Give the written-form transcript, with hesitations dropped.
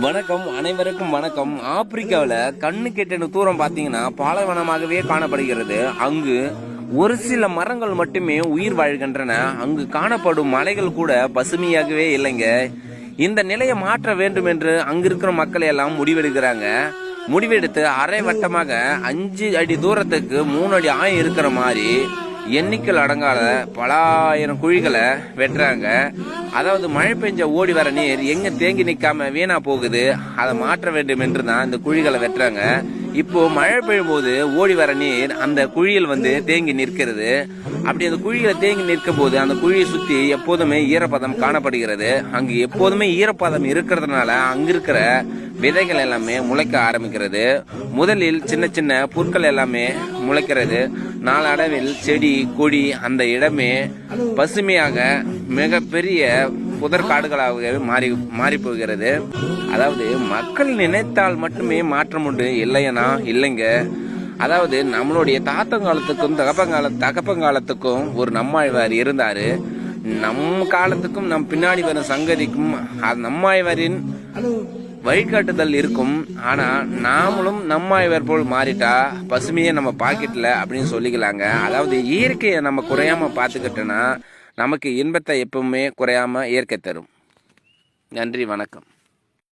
வணக்கம், அனைவருக்கும் வணக்கம். ஆப்பிரிக்காவில் கண்ணு கெட்டின தூரம் பார்த்தீங்கன்னா பாலைவனமாகவே காணப்படுகிறது. அங்கு ஒரு சில மரங்கள் மட்டுமே உயிர் வாழ்கின்றன. அங்கு காணப்படும் மலைகள் கூட பசுமையாகவே இல்லைங்க. இந்த நிலையை மாற்ற வேண்டும் என்று அங்கிருக்கிற மக்கள் எல்லாம் முடிவெடுக்கிறாங்க. முடிவெடுத்து அரை வட்டமாக 5 அடி தூரத்துக்கு 3 அடி ஆயம் இருக்கிற மாதிரி எண்ணிக்கை அடங்காத பல ஆயிரம் குழிகளை வெட்டுறாங்க. அதாவது மழை பெஞ்ச ஓடி வர நீர் எங்க தேங்கி நிற்காம வீணா போகுது, அதை மாற்ற வேண்டும் என்று தான் இந்த குழிகளை வெட்டுறாங்க. இப்போ மழை பெய்யும் போது ஓடி வர நீர் அந்த குழியில் தேங்கி நிற்கிறது. அப்படி அந்த குழியில தேங்கி நிற்கும் போது அந்த குழியை சுத்தி எப்போதுமே ஈரப்பதம் காணப்படுகிறது. அங்கு எப்போதுமே ஈரப்பதம் இருக்கிறதுனால அங்கிருக்கிற விதைகள் எல்லாமே முளைக்க ஆரம்பிக்கிறது. முதலில் சின்ன சின்ன புற்கள் எல்லாமே முளைக்கிறது. நாளடைவில் செடி கொடி அந்த இடமே பசுமையாக மிகப்பெரிய புதற்காடுகளாகவே மாறி போகிறது. அதாவது மக்கள் நினைத்தால் மட்டுமே மாற்றம் உண்டு, இல்லையனா இல்லைங்க. அதாவது நம்மளுடைய தாத்தங்காலத்துக்கும் தகப்பங்காலத்துக்கும் ஒரு நம்மாழ்வார் இருந்தாரு. நம் காலத்துக்கும் நம் பின்னாடி வரும் சங்கதிக்கும் நம்மாழ்வாரின் வழிகாட்டுதல் இருக்கும். ஆனா நாமளும் நம்மாழ்வார் போல் மாறிட்டா பசுமையே நம்ம பாக்கெட்ல அப்படின்னு சொல்லிக்கலாங்க. அதாவது இயற்கையை நம்ம குறையாம பார்த்துக்கிட்டோன்னா நமக்கு இன்பத்தை எப்பவுமே குறையாம இயற்கை தரும். நன்றி, வணக்கம்.